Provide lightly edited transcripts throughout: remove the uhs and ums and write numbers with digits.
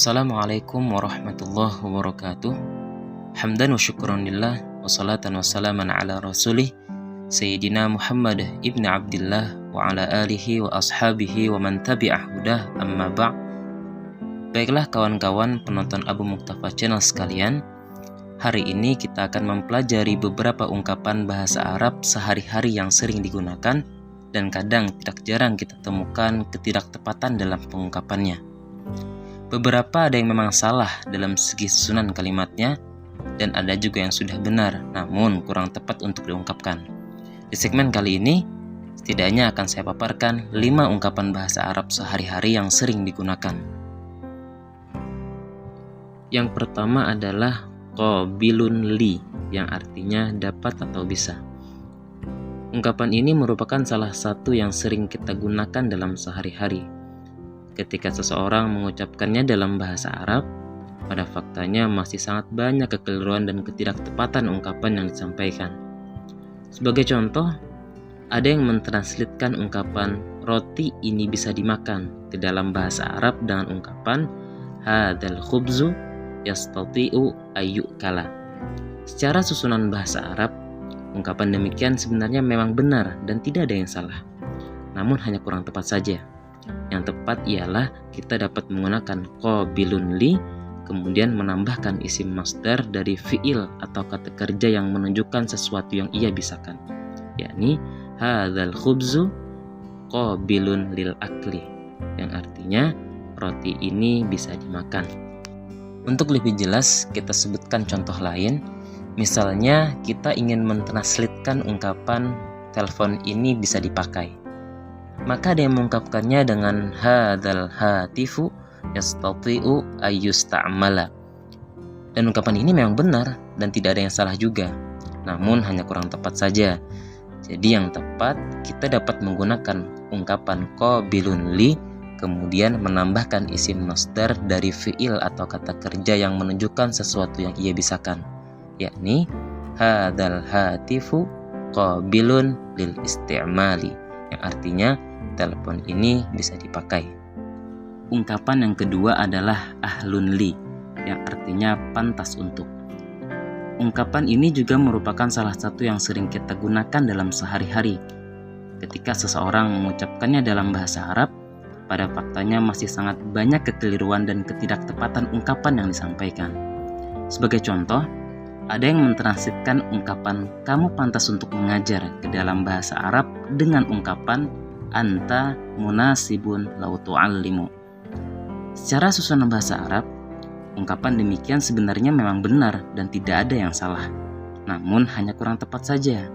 Assalamualaikum warahmatullahi wabarakatuh. Hamdan wa syukran lillah wa salatan wa salaman ala rasulih Sayyidina Muhammad ibn Abdillah wa ala alihi wa ashabihi wa man tabi'ah hudah amma ba'. Baiklah kawan-kawan penonton Abu Muqtafa Channel sekalian, hari ini kita akan mempelajari beberapa ungkapan bahasa Arab sehari-hari yang sering digunakan dan kadang tidak jarang kita temukan ketidaktepatan dalam pengungkapannya. Beberapa ada yang memang salah dalam segi susunan kalimatnya, dan ada juga yang sudah benar namun kurang tepat untuk diungkapkan. Di segmen kali ini, setidaknya akan saya paparkan 5 ungkapan bahasa Arab sehari-hari yang sering digunakan. Yang pertama adalah qabilun li, yang artinya dapat atau bisa. Ungkapan ini merupakan salah satu yang sering kita gunakan dalam sehari-hari. Ketika seseorang mengucapkannya dalam bahasa Arab, pada faktanya masih sangat banyak kekeliruan dan ketidaktepatan ungkapan yang disampaikan. Sebagai contoh, ada yang mentranslitkan ungkapan roti ini bisa dimakan ke dalam bahasa Arab dengan ungkapan hadzal khubzu yastati'u ayyukala. Secara susunan bahasa Arab, ungkapan demikian sebenarnya memang benar dan tidak ada yang salah, namun hanya kurang tepat saja. Yang tepat ialah kita dapat menggunakan qabilun li, kemudian menambahkan isim masdar dari fi'il atau kata kerja yang menunjukkan sesuatu yang ia bisakan, yakni hadzal khubzu qabilun lil akli, yang artinya roti ini bisa dimakan. Untuk lebih jelas kita sebutkan contoh lain. Misalnya kita ingin mentranslitkan ungkapan telepon ini bisa dipakai, maka ada yang mengungkapkannya dengan hadzal hatifu yastati'u ayyusta'mala. Dan ungkapan ini memang benar dan tidak ada yang salah juga, namun hanya kurang tepat saja. Jadi yang tepat kita dapat menggunakan ungkapan qabilun li, kemudian menambahkan isim masdar dari fi'il atau kata kerja yang menunjukkan sesuatu yang ia bisakan, yakni hadzal hatifu qabilun lil isti'mali, yang artinya telepon ini bisa dipakai. Ungkapan yang kedua adalah ahlun li, yang artinya pantas untuk. Ungkapan ini juga merupakan salah satu yang sering kita gunakan dalam sehari-hari. Ketika seseorang mengucapkannya dalam bahasa Arab, pada faktanya masih sangat banyak kekeliruan dan ketidaktepatan ungkapan yang disampaikan. Sebagai contoh, ada yang mentranslitkan ungkapan kamu pantas untuk mengajar ke dalam bahasa Arab dengan ungkapan anta munasibun lau tu'allimu. Secara susunan bahasa Arab, ungkapan demikian sebenarnya memang benar dan tidak ada yang salah, namun hanya kurang tepat saja.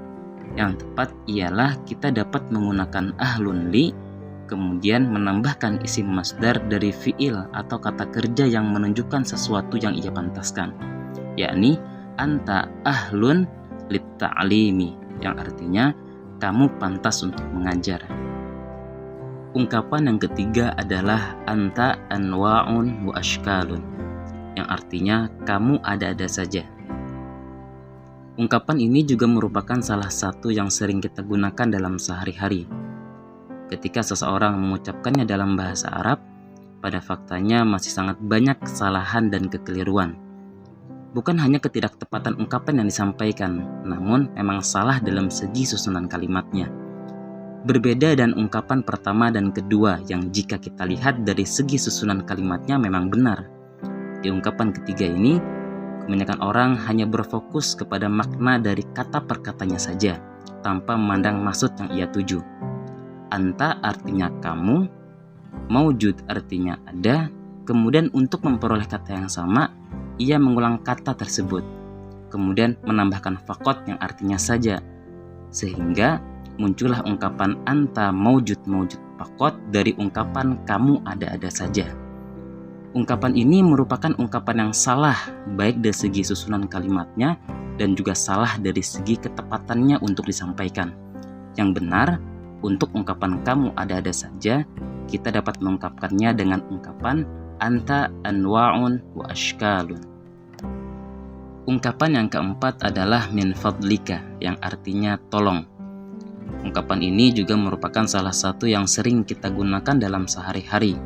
Yang tepat ialah kita dapat menggunakan ahlun li, kemudian menambahkan isim masdar dari fi'il atau kata kerja yang menunjukkan sesuatu yang ia pantaskan, yakni anta ahlun lit ta'limi, yang artinya kamu pantas untuk mengajar. Ungkapan yang ketiga adalah anta anwa'un wa ashkalun, yang artinya kamu ada-ada saja. Ungkapan ini juga merupakan salah satu yang sering kita gunakan dalam sehari-hari. Ketika seseorang mengucapkannya dalam bahasa Arab, pada faktanya masih sangat banyak kesalahan dan kekeliruan. Bukan hanya ketidaktepatan ungkapan yang disampaikan, namun memang salah dalam segi susunan kalimatnya. Berbeda dan ungkapan pertama dan kedua yang jika kita lihat dari segi susunan kalimatnya memang benar. Di ungkapan ketiga ini, kebanyakan orang hanya berfokus kepada makna dari kata per katanya saja, tanpa memandang maksud yang ia tuju. Anta artinya kamu, maujud artinya ada, kemudian untuk memperoleh kata yang sama, ia mengulang kata tersebut, kemudian menambahkan fakot yang artinya saja, sehingga muncullah ungkapan anta maujud fakot dari ungkapan kamu ada-ada saja. Ungkapan ini merupakan ungkapan yang salah baik dari segi susunan kalimatnya dan juga salah dari segi ketepatannya untuk disampaikan. Yang benar, untuk ungkapan kamu ada-ada saja, kita dapat mengungkapkannya dengan ungkapan anta anwa'un wa ashkalun. Ungkapan yang keempat adalah min fadlika, yang artinya tolong. Ungkapan ini juga merupakan salah satu yang sering kita gunakan dalam sehari-hari.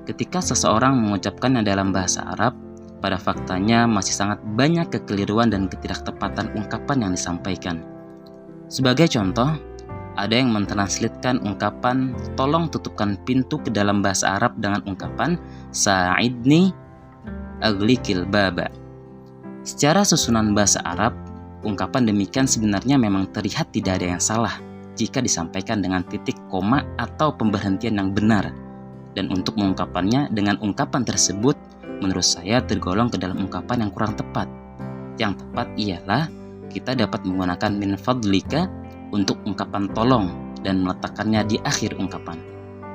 Ketika seseorang mengucapkannya dalam bahasa Arab, pada faktanya masih sangat banyak kekeliruan dan ketidaktepatan ungkapan yang disampaikan. Sebagai contoh, ada yang mentranslitkan ungkapan tolong tutupkan pintu ke dalam bahasa Arab dengan ungkapan sa'idni aglikil baba. Secara susunan bahasa Arab, ungkapan demikian sebenarnya memang terlihat tidak ada yang salah jika disampaikan dengan titik koma atau pemberhentian yang benar. Dan untuk mengungkapkannya dengan ungkapan tersebut, menurut saya tergolong ke dalam ungkapan yang kurang tepat. Yang tepat ialah kita dapat menggunakan min fadlika untuk ungkapan tolong dan meletakkannya di akhir ungkapan.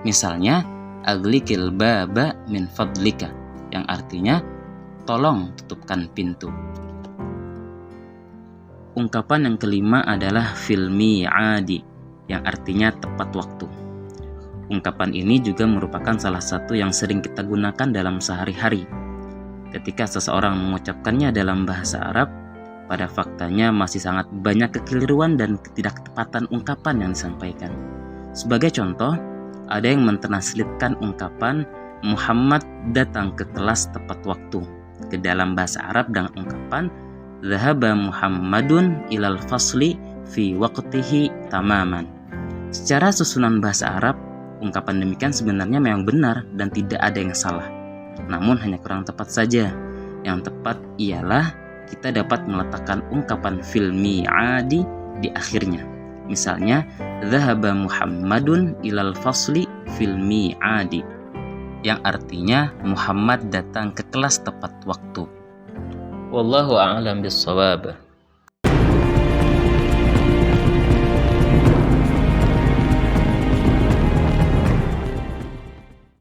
Misalnya, aglikil baba min fadlika, yang artinya tolong tutupkan pintu. Ungkapan yang kelima adalah fil mi'adi, yang artinya tepat waktu. Ungkapan ini juga merupakan salah satu yang sering kita gunakan dalam sehari-hari. Ketika seseorang mengucapkannya dalam bahasa Arab, pada faktanya masih sangat banyak kekeliruan dan ketidaktepatan ungkapan yang disampaikan. Sebagai contoh, ada yang mentranslitkan ungkapan Muhammad datang ke kelas tepat waktu ke dalam bahasa Arab dengan ungkapan Dhahaba Muhammadun ilal fasli fi waqtihi tamaman. Secara susunan bahasa Arab, ungkapan demikian sebenarnya memang benar dan tidak ada yang salah. Namun hanya kurang tepat saja. Yang tepat ialah kita dapat meletakkan ungkapan fil mi'adi di akhirnya. Misalnya, Dhahaba Muhammadun ilal fasli fil mi'adi, yang artinya Muhammad datang ke kelas tepat waktu. Wallahu a'lam bissawab.